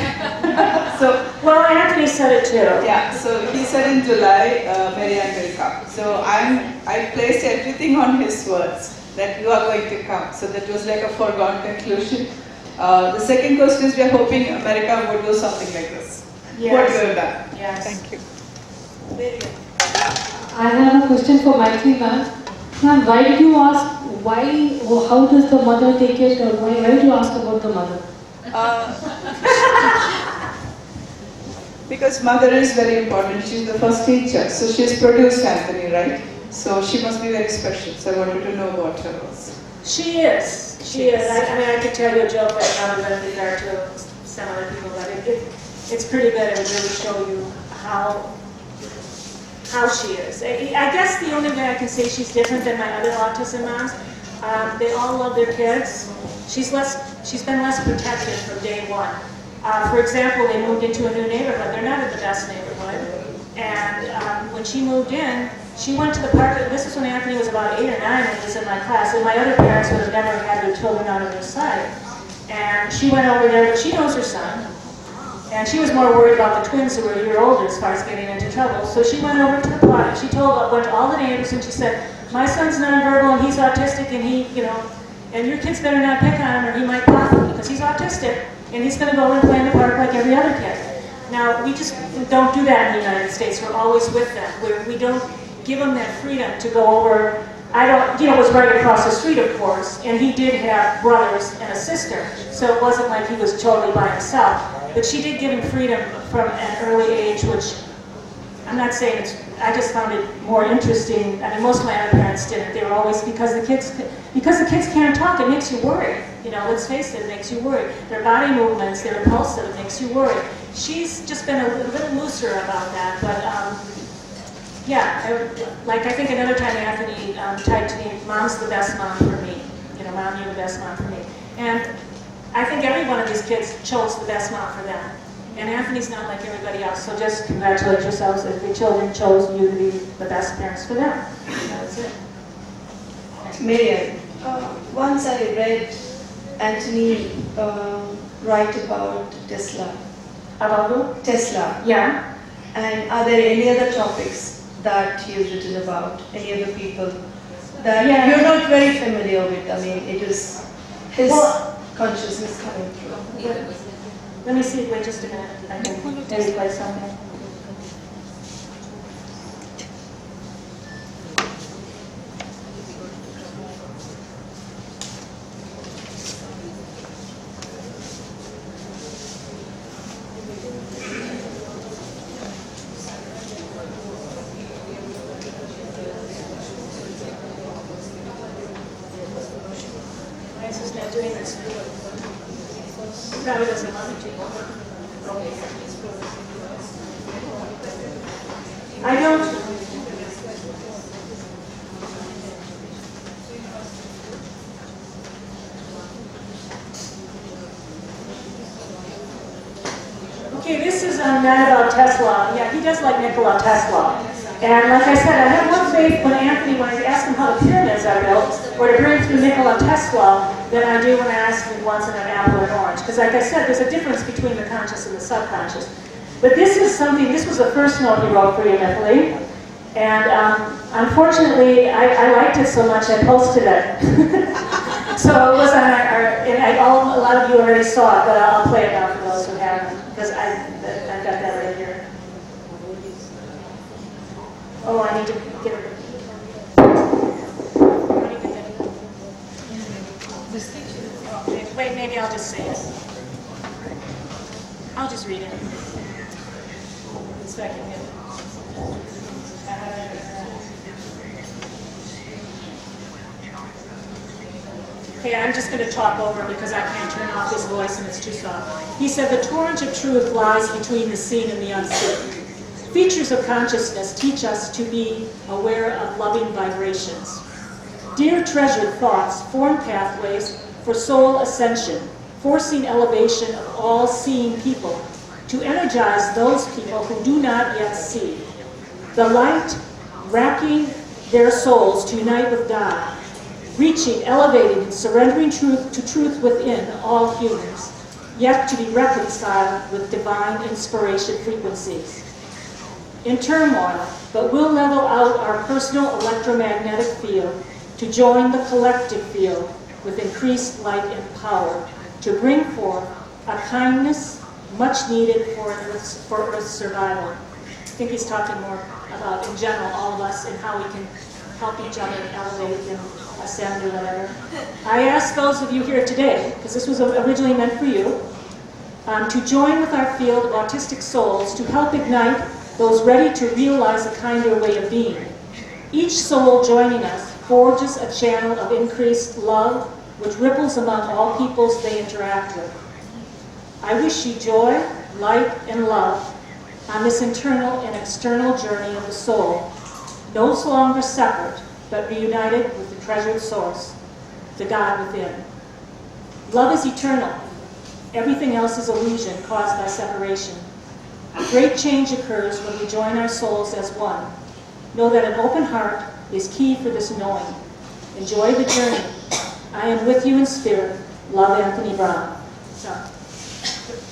Well, Anthony said it too. Yeah, so he said in July, Marianne will come. So I placed everything on his words, that you are going to come. So that was like a foregone conclusion. The second question is, we are hoping America would do something like this. Yes. What you have done. Yes. Thank you. I have a question for Maitri ma'am. Ma'am, why did you ask, how does the mother take it, or why did you ask about the mother? Because mother is very important. She's the first teacher. So she's produced Anthony, right? So she must be very special. So I wanted to know about her also. She is. She is. I mean, I could tell you a joke right now with regard to some other people, but it's pretty good. It would really show you how she is. I guess the only way I can say she's different than my other autism moms, they all love their kids. She's been less protected from day one. For example, they moved into a new neighborhood. They're not in the best neighborhood. And when she moved in, she went to the park. This is when Anthony was about 8 or 9 and was in my class. And my other parents would have never had their children out of their sight. And she went over there, but she knows her son. And she was more worried about the twins who were a year older as far as getting into trouble. So she went over to the park and she went to all the neighbors and she said, my son's nonverbal and he's autistic and and your kids better not pick on him or he might pop him because he's autistic and he's going to go and play in the park like every other kid. Now, we just don't do that in the United States. We're always with them. We don't give them that freedom to go over. It was right across the street, of course, and he did have brothers and a sister, so it wasn't like he was totally by himself. But she did give him freedom from an early age, which I'm not saying I just found it more interesting. I mean, most of my other parents didn't. They were always, because the kids can't talk, it makes you worry. Let's face it, it makes you worry. Their body movements, they're impulsive, it makes you worry. She's just been a little looser about that, but I think another time Anthony typed to me, Mom's the best mom for me. Mom, you're the best mom for me. And I think every one of these kids chose the best mom for them. And Anthony's not like everybody else, so just congratulate yourselves if your children chose you to be the best parents for them. That's it. Miriam, once I read Anthony write about Tesla. About who? Tesla. Yeah. And are there any other topics that you've written about? Any other people that you're not very familiar with? I mean, it is his consciousness coming through. Let me see, wait just a minute. I can maybe play something. Why is this not doing this? Probably doesn't want me to. I don't. Okay, this is not about Tesla. Yeah, he does like Nikola Tesla. And like I said, I have more faith when I ask him how the pyramids are built, or to bring through Nikola Tesla, than I do when I ask him once in an apple and orange. Because like I said, there's a difference between the conscious and the subconscious. But this was the first note he wrote for you, Nathalie. And unfortunately, I liked it so much, I posted it. So it was on a lot of you already saw it, but I'll play it now for those who haven't, because I've got that right here. Oh, I need to get it. Wait, maybe I'll just say it. I'll just read it. So I can get it. Okay, I'm just going to talk over because I can't turn off his voice and it's too soft. He said, the torrent of truth lies between the seen and the unseen. Features of consciousness teach us to be aware of loving vibrations. Dear treasured thoughts form pathways for soul ascension, forcing elevation of all seeing people to energize those people who do not yet see. The light racking their souls to unite with God, reaching, elevating, and surrendering truth to truth within all humans, yet to be reconciled with divine inspiration frequencies. In turmoil, but will level out our personal electromagnetic field to join the collective field with increased light and power to bring forth a kindness much needed for Earth's survival. I think he's talking more about, in general, all of us and how we can help each other elevate and ascend or whatever. I ask those of you here today, because this was originally meant for you, to join with our field of autistic souls to help ignite those ready to realize a kinder way of being. Each soul joining us forges a channel of increased love, which ripples among all peoples they interact with. I wish you joy, light, and love on this internal and external journey of the soul, no longer separate, but reunited with the treasured source, the God within. Love is eternal. Everything else is illusion caused by separation. Great change occurs when we join our souls as one. Know that an open heart is key for this knowing. Enjoy the journey. I am with you in spirit. Love, Anthony Brown. So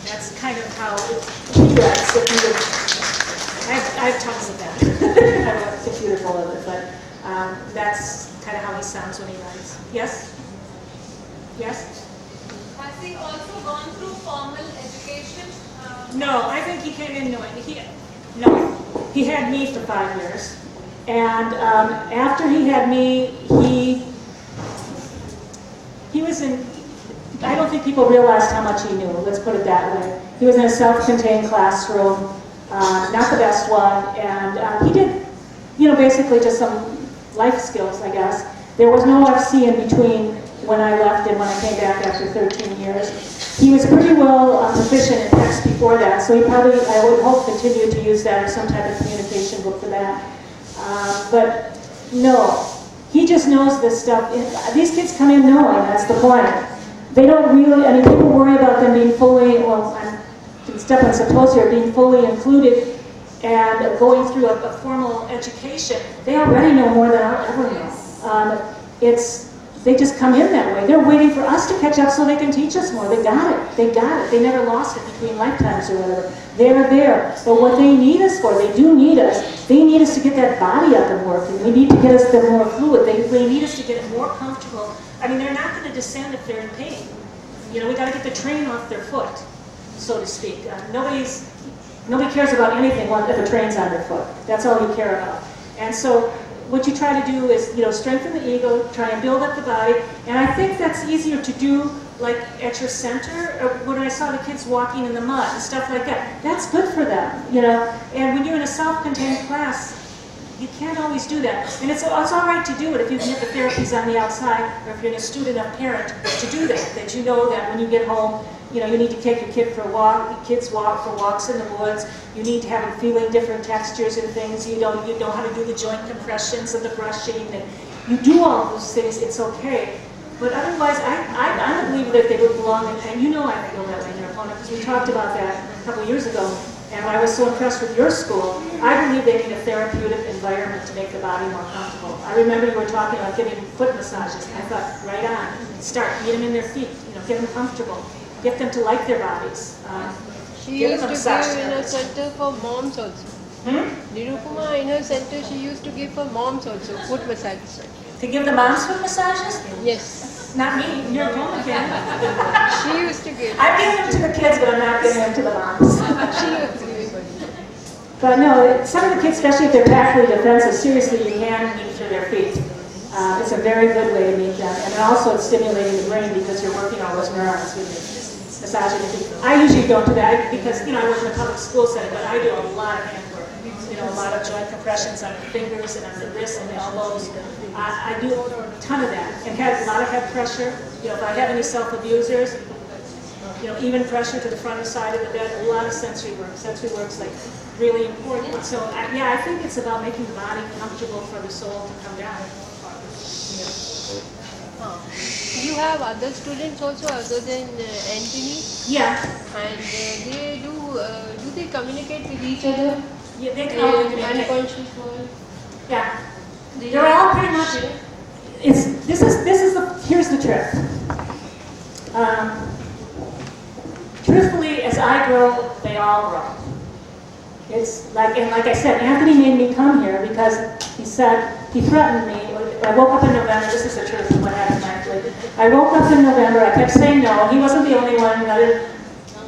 that's kind of how he writes. I have tons of that. I have a computer full of it, but that's kind of how he sounds when he writes. Yes? Yes? Has he also gone through formal education? No, I think he came in knowing. He had me for 5 years. And after he had me, he was in, I don't think people realized how much he knew, let's put it that way. He was in a self-contained classroom, not the best one, and he did, basically just some life skills, I guess. There was no FC in between when I left and when I came back after 13 years. He was pretty well proficient in text before that, so he probably, I would hope, continued to use that or some type of communication book for that. But no, he just knows this stuff. These kids come in knowing, that's the point. They don't really, people worry about them being fully, well, I'm stepping on some toes here, being fully included and going through a formal education. They already know more than I'll ever know. They just come in that way. They're waiting for us to catch up so they can teach us more. They got it. They got it. They never lost it between lifetimes or whatever. They're there. But what they need us for, they do need us. They need us to get that body up and working. We need to get us the more fluid. They need us to get it more comfortable. They're not going to descend if they're in pain. We got to get the train off their foot, so to speak. Nobody cares about anything if a train's on their foot. That's all you care about. And so what you try to do is, strengthen the ego, try and build up the body, and I think that's easier to do, like at your center, or when I saw the kids walking in the mud and stuff like that. That's good for them, And when you're in a self-contained class, you can't always do that. And it's all right to do it if you can get the therapies on the outside, or if you're an astute enough parent to do that. That you know that when you get home, you need to take your kid for a walk. Kids walk for walks in the woods. You need to have them feeling different textures and things. You know how to do the joint compressions and the brushing. And you do all those things, it's okay. But otherwise, I don't believe that they would belong, and I feel that way in your opponent, because we talked about that a couple years ago, and I was so impressed with your school. I believe they need a therapeutic environment to make the body more comfortable. I remember you were talking about giving foot massages, and I thought, right on, meet them in their feet, get them comfortable, get them to like their bodies. She used to give in a center for moms also. Nirupama in her center, she used to give for moms also, foot massages. To give the moms foot massages? Yes. Not me, your opponent can. She used to give. I'm giving them to the kids, but I'm not giving them to the moms. She used to give. But no, some of the kids, especially if they're tactily defensive, seriously, you can meet through their feet. It's a very good way to meet them. And also it's stimulating the brain because you're working all those neurons with the massaging the feet. I usually don't do that because, I work in a public school setting, but I do a lot of hand work. A lot of joint compressions on the fingers and on the wrists and the elbows. I do a ton of that. And have a lot of head pressure. If I have any self-abusers, even pressure to the front and side of the bed, a lot of sensory work. Sensory work's like really important. So I think it's about making the body comfortable for the soul to come down. You have other students also other than Anthony? Yeah. And they do they communicate with each other? Yeah, they all communicate. Unconscious world. Yeah. They're all pretty much, here's the truth. Truthfully, as I grow, they all grow. It's like I said, Anthony made me come here because he threatened me. I woke up in November, this is the truth of what happened actually. I woke up in November, I kept saying no. He wasn't the only one.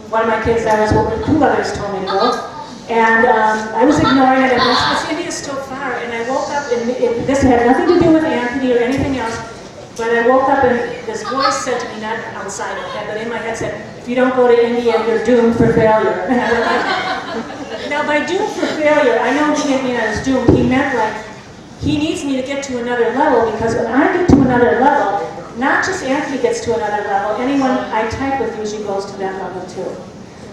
One of my kids, two others told me to go. And I was ignoring it, and this India is still far, and I woke up, and this had nothing to do with Anthony or anything else, but I woke up and this voice said to me, not outside my head, but in my head said, if you don't go to India, you're doomed for failure. And I went like, now by doomed for failure, I know he didn't mean I was doomed, he meant like, he needs me to get to another level, because when I get to another level, not just Anthony gets to another level, anyone I type with usually goes to that level too.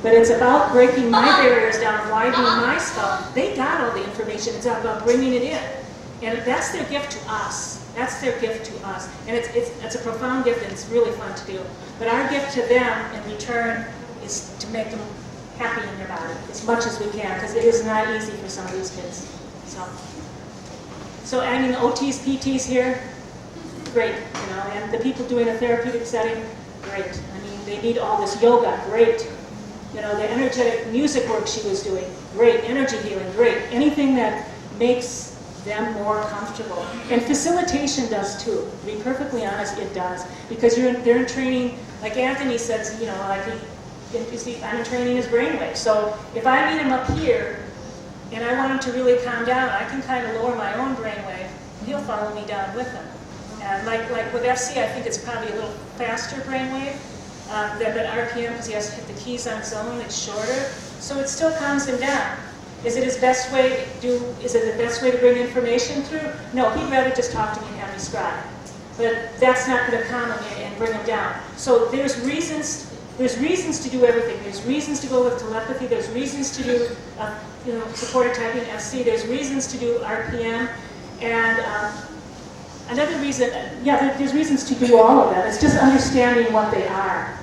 But it's about breaking my barriers down, widening my stuff. They got all the information. It's about bringing it in. And that's their gift to us. That's their gift to us. And it's a profound gift, and it's really fun to do. But our gift to them in return is to make them happy in their body as much as we can, because it is not easy for some of these kids. So I mean, OTs, PTs here, great, you know, and the people doing a therapeutic setting, great. I mean, they need all this yoga, great. You know, the energetic music work she was doing, great. Energy healing, great. Anything that makes them more comfortable. And facilitation does too. To be perfectly honest, it does. Because they're in training, like Anthony says, you know, like I'm in training his brainwave. So if I meet him up here, and I want him to really calm down, I can kind of lower my own brainwave, and he'll follow me down with him. And like with FC, I think it's probably a little faster brainwave than RPM, because he has to hit the keys on his own. It's shorter, so it still calms him down. Is it the best way to bring information through? No, he'd rather just talk to me and have me scribe. But that's not going to calm him and bring him down. So there's reasons to do everything. There's reasons to go with telepathy. There's reasons to do supported typing, FC. There's reasons to do RPM, and another reason, there's reasons to do all of that. It's just understanding what they are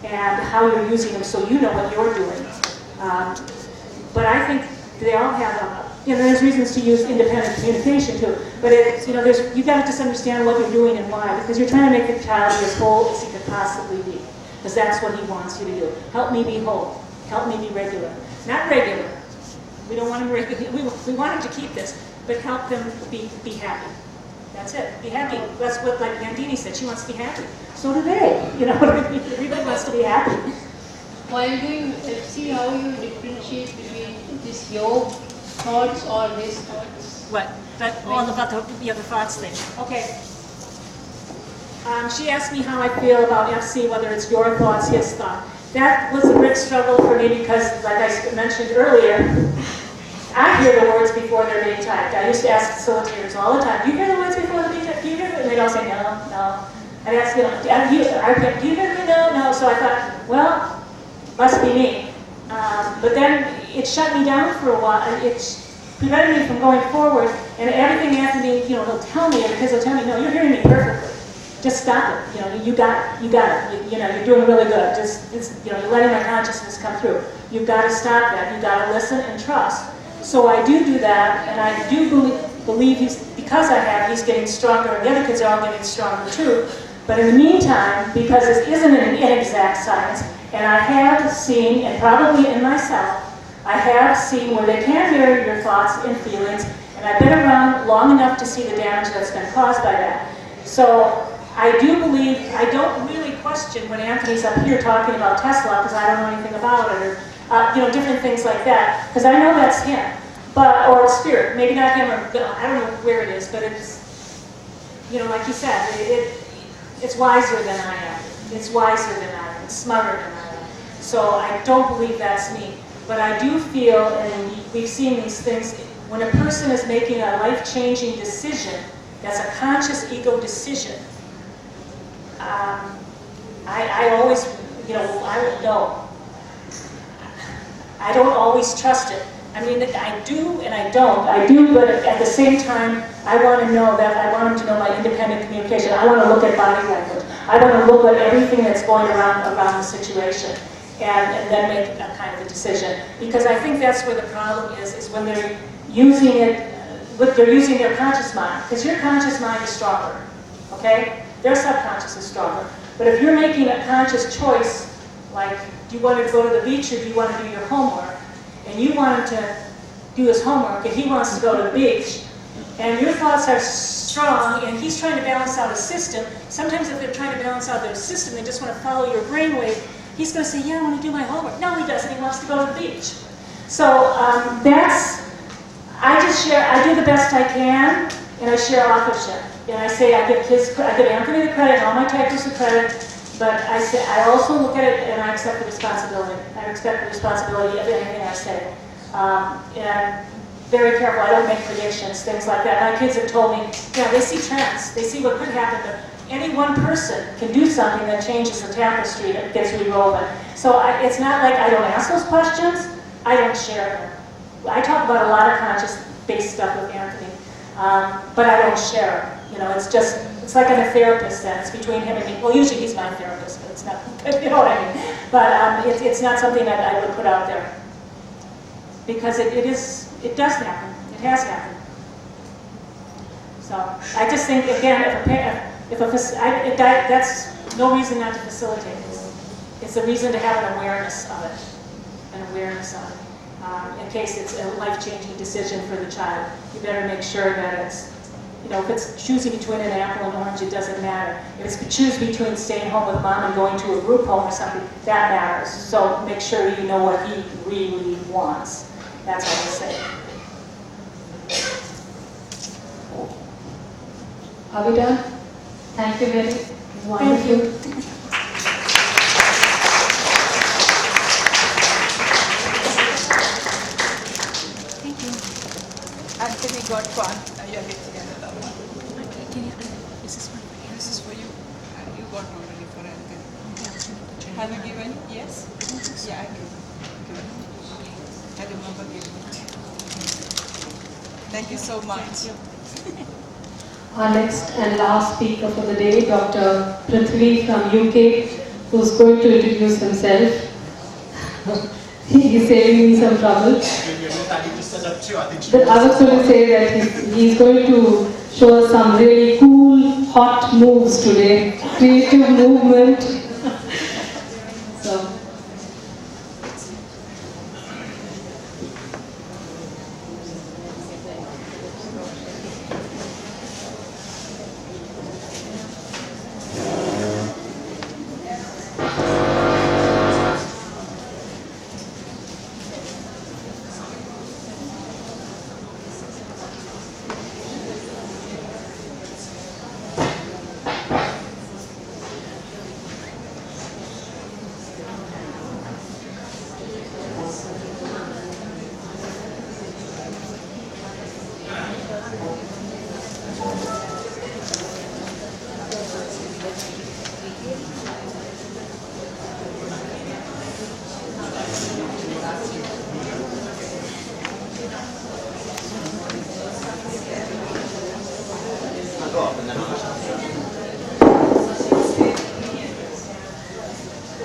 and how you're using them, so you know what you're doing. But I think they all have there's reasons to use independent communication too. But it's you got to just understand what you're doing and why, because you're trying to make the child as whole as he could possibly be. Because that's what he wants you to do. Help me be whole. Help me be regular. Not regular. We don't want him regular. We want him to keep this, but help them be happy. That's it. Be happy. That's what, like Nandini said, she wants to be happy. So do they. You know, everybody wants to be happy. While doing FC, how you differentiate between this your thoughts or his thoughts? What? All about the thoughts thing. Okay. She asked me how I feel about FC, whether it's your thoughts, his thought. That was a great struggle for me because, like I mentioned earlier, I hear the words before they're being typed. I used to ask facilitators all the time, do you hear the words before they're being typed? Do you hear them? And they'd all say, no. I'd ask, do you hear me? No. So I thought, well, must be me. But then it shut me down for a while. It prevented me from going forward. And everything Anthony, he'll tell me, and the kids will tell me, no, you're hearing me perfectly. Just stop it. You got it. You're doing really good. You're letting my consciousness come through. You've got to stop that. You've got to listen and trust. So I do that, and I do believe he's getting stronger, and the other kids are all getting stronger too. But in the meantime, because this isn't an inexact science, and I have seen, and probably in myself, I have seen where they can hear your thoughts and feelings, and I've been around long enough to see the damage that's been caused by that. So I do believe, I don't really question when Anthony's up here talking about Tesla, because I don't know anything about it, or different things like that, because I know that's him, or spirit, maybe not him, or I don't know where it is, but it's, like you said, it's wiser than I am. It's wiser than I am. It's smarter than I am. So I don't believe that's me, but I do feel, and we've seen these things, when a person is making a life-changing decision, that's a conscious ego decision. I always, I don't know. I don't always trust it. I mean, I do and I don't. I do, but at the same time, I want to know that, I want him to know my independent communication. I want to look at body language. I want to look at everything that's going around the situation and then make a kind of a decision. Because I think that's where the problem is when they're using it, they're using their conscious mind. Because your conscious mind is stronger, okay? Their subconscious is stronger. But if you're making a conscious choice, like, do you want to go to the beach or do you want to do your homework? And you want him to do his homework and he wants to go to the beach, and your thoughts are strong and he's trying to balance out a system. Sometimes if they're trying to balance out their system, they just want to follow your brainwave. He's going to say, yeah, I want to do my homework. No, he doesn't. He wants to go to the beach. So I just share, I do the best I can, and I share authorship. And I say, I give Anthony the credit, all my typers the credit, but I also look at it and I accept the responsibility. I accept the responsibility of anything I say. And very careful. I don't make predictions, things like that. My kids have told me, yeah, they see trends. They see what could happen, but any one person can do something that changes the tapestry that gets rewoven. So it's not like I don't ask those questions, I don't share them. I talk about a lot of conscious-based stuff with Anthony, but I don't share it. You know, it's like I'm a therapist then. It's between him and me. Well, usually he's my therapist, but it's not, you know what I mean. But it's not something that I would put out there. Because it does happen. It has happened. So I just think, again, that's no reason not to facilitate this. It's a reason to have an awareness of it. In case it's a life-changing decision for the child. You better make sure that it's, you know, if it's choosing between an apple and orange, it doesn't matter. If it's choose between staying home with mom and going to a group home or something, that matters. So make sure you know what he really wants. That's what I say. Are we done? Thank you very much. Wonderful. Thank you. Anthony got one. You're getting another one. This is for you. You got already for Anthony. Have you given? Yes? Yeah, I do. I remember giving it. Thank you so much. Our next and last speaker for the day, Dr. Prithvi from UK, who's going to introduce himself. He's saving me some trouble. But I was going to say that he's going to show us some really cool, hot moves today. Creative movement. So.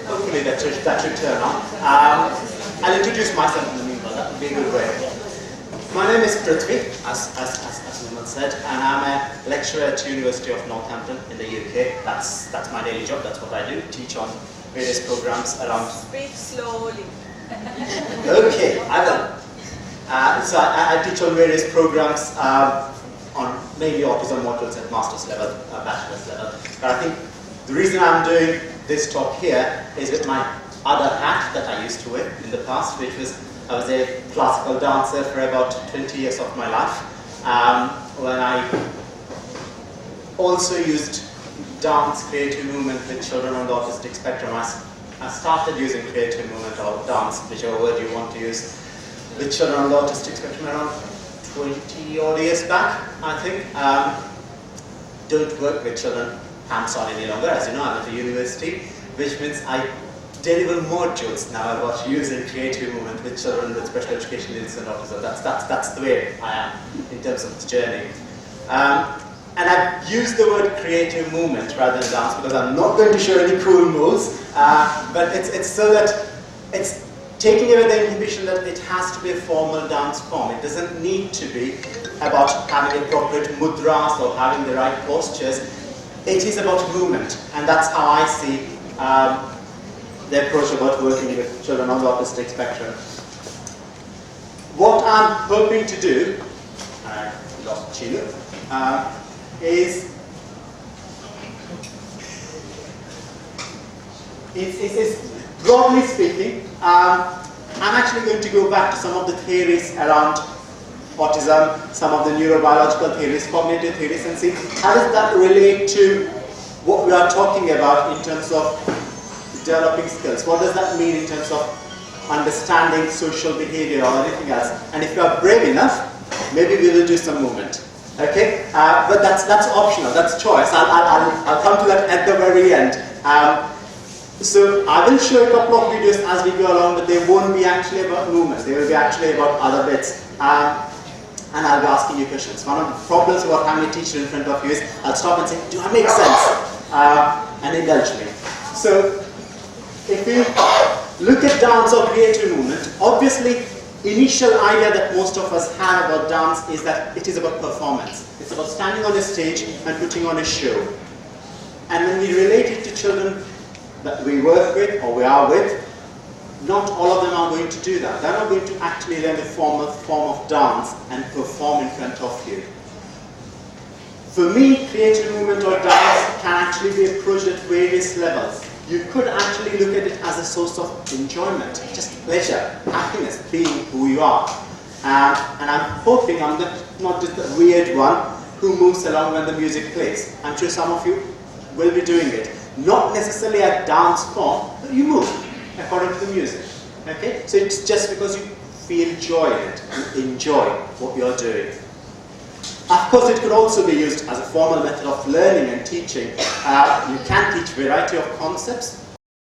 Hopefully that should turn on. I'll introduce myself in the meanwhile, that would be a good way. My name is Prithvi, as Nirmal said, and I'm a lecturer at University of Northampton in the UK. That's my daily job, that's what I do, teach on various programs around. Speak slowly. Okay, I will. So I teach on various programs on mainly autism modules at master's level, bachelor's level. But I think the reason I'm doing this talk here is with my other hat that I used to wear in the past, which was I was a classical dancer for about 20 years of my life, when I also used dance, creative movement with children on the autistic spectrum. I started using creative movement or dance, whichever word you want to use, with children on the autistic spectrum around 20 odd years back, I think. Don't work with children hands-on any longer. As you know, I'm at the university, which means I deliver modules now about using creative movement with children with special education needs and autism. That's the way I am in terms of the journey. And I've used the word creative movement rather than dance because I'm not going to show any cool moves, but it's so that it's taking away the inhibition that it has to be a formal dance form. It doesn't need to be about having appropriate mudras or having the right postures. It is about movement, and that's how I see the approach about working with children on the autistic spectrum. What I'm hoping to do, I lost Chino, is broadly speaking, I'm actually going to go back to some of the theories around autism, some of the neurobiological theories, cognitive theories, and see how does that relate to what we are talking about in terms of developing skills. What does that mean in terms of understanding social behavior or anything else? And if you are brave enough, maybe we will do some movement. Okay, but that's optional. That's choice. I'll come to that at the very end. So I will show a couple of videos as we go along, but they won't be actually about movements. They will be actually about other bits. And I'll be asking you questions. One of the problems about having a teacher in front of you is I'll stop and say, do I make sense? And indulge me. So if you look at dance or creative movement, obviously initial idea that most of us have about dance is that it is about performance. It's about standing on a stage and putting on a show. And when we relate it to children that we work with or we are with, not all of them are going to do that. They're not going to actually learn the form of dance and perform in front of you. For me, creative movement or dance can actually be approached at various levels. You could actually look at it as a source of enjoyment, just pleasure, happiness, being who you are. And I'm hoping I'm not just the weird one who moves along when the music plays. I'm sure some of you will be doing it. Not necessarily a dance form, but you move according to the music. Okay? So it's just because you feel joy in it, you enjoy what you're doing. Of course, it could also be used as a formal method of learning and teaching. You can teach a variety of concepts,